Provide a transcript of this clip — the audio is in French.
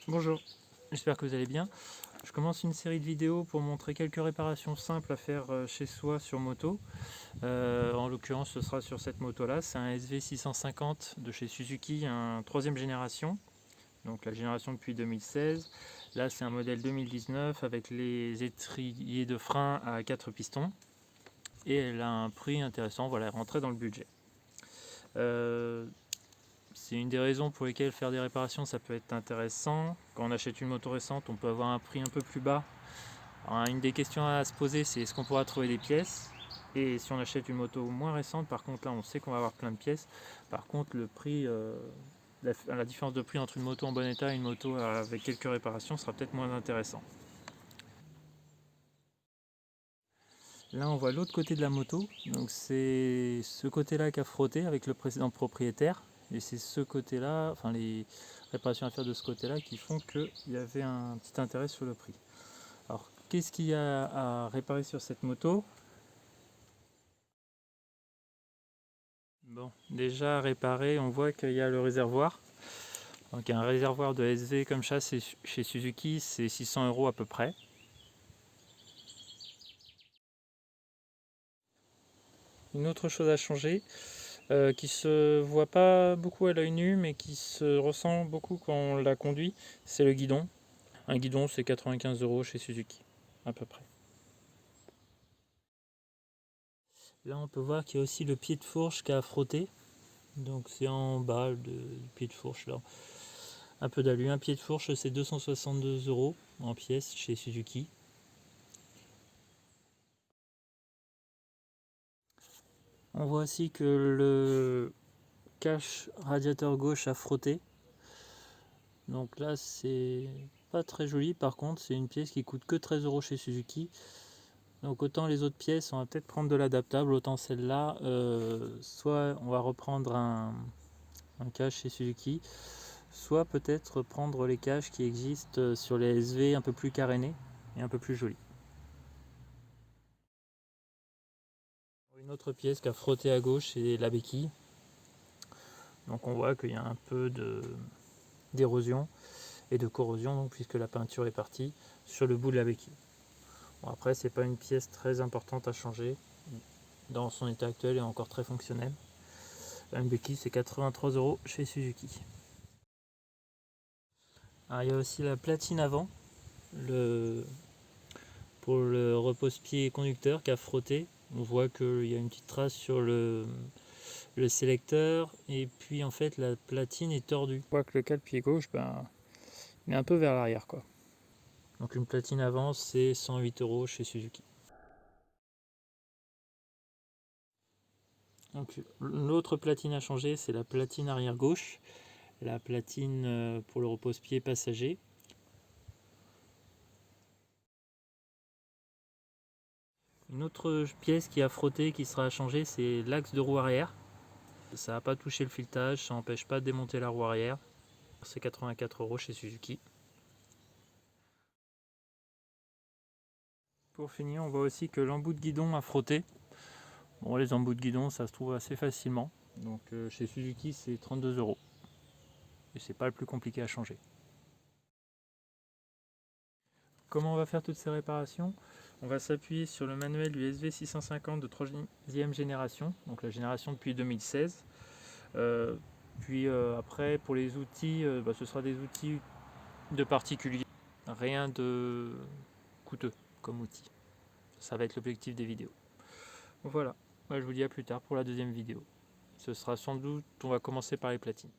Bonjour, j'espère que vous allez bien. Je commence une série de vidéos pour montrer quelques réparations simples à faire chez soi sur moto. En l'occurrence, ce sera sur cette moto-là. C'est un SV650 de chez Suzuki, un troisième génération. Donc la génération depuis 2016. Là, c'est un modèle 2019 avec les étriers de frein à 4 pistons. Et elle a un prix intéressant, voilà, elle rentrait dans le budget. C'est une des raisons pour lesquelles faire des réparations ça peut être intéressant. Quand on achète une moto récente, on peut avoir un prix un peu plus bas. Alors, une des questions à se poser, c'est est-ce qu'on pourra trouver des pièces? Et si on achète une moto moins récente, par contre là on sait qu'on va avoir plein de pièces. Par contre le prix, la différence de prix entre une moto en bon état et une moto avec quelques réparations sera peut-être moins intéressant. Là on voit l'autre côté de la moto, donc c'est ce côté-là qui a frotté avec le précédent propriétaire. Et c'est ce côté-là, enfin les réparations à faire de ce côté-là qui font qu'il y avait un petit intérêt sur le prix. Alors qu'est-ce qu'il y a à réparer sur cette moto? Bon, déjà réparé, on voit qu'il y a le réservoir. Donc un réservoir de SV comme ça, chez Suzuki, c'est 600 € à peu près. Une autre chose à changer, qui se voit pas beaucoup à l'œil nu, mais qui se ressent beaucoup quand on la conduit, c'est le guidon. Un guidon, c'est 95 € chez Suzuki, à peu près. Là, on peut voir qu'il y a aussi le pied de fourche qui a frotté. Donc c'est en bas du pied de fourche là. Un peu d'alu. Un pied de fourche, c'est 262 € en pièces chez Suzuki. On voit aussi que le cache radiateur gauche a frotté. Donc là, c'est pas très joli. Par contre, c'est une pièce qui coûte que 13 € chez Suzuki. Donc autant les autres pièces, on va peut-être prendre de l'adaptable, autant celle-là, soit on va reprendre un cache chez Suzuki, soit peut-être prendre les caches qui existent sur les SV un peu plus carénés et un peu plus jolis. Une autre pièce qui a frotté à gauche, c'est la béquille. Donc on voit qu'il y a un peu d'érosion et de corrosion, donc, puisque la peinture est partie sur le bout de la béquille. Bon, après, c'est pas une pièce très importante à changer. Dans son état actuel, elle est encore très fonctionnelle. Une béquille, c'est 83 € chez Suzuki. Alors, il y a aussi la platine avant, pour le repose-pied conducteur qui a frotté. On voit qu'il y a une petite trace sur le sélecteur, et puis en fait la platine est tordue. On voit que le cale-pied gauche, il est un peu vers l'arrière, quoi. Donc une platine avant, c'est 108 € chez Suzuki. Donc l'autre platine à changer, c'est la platine arrière gauche, la platine pour le repose-pied passager. Une autre pièce qui a frotté, qui sera à changer, c'est l'axe de roue arrière. Ça n'a pas touché le filetage, ça n'empêche pas de démonter la roue arrière. C'est 84 € chez Suzuki. Pour finir, on voit aussi que l'embout de guidon a frotté. Bon, les embouts de guidon, ça se trouve assez facilement. Donc chez Suzuki, c'est 32 €. Et c'est pas le plus compliqué à changer. Comment on va faire toutes ces réparations? On va s'appuyer sur le manuel du SV650 de 3e génération, donc la génération depuis 2016. Puis après, pour les outils, ce sera des outils de particuliers. Rien de coûteux comme outil. Ça va être l'objectif des vidéos. Voilà, je vous dis à plus tard pour la deuxième vidéo. Ce sera sans doute, on va commencer par les platines.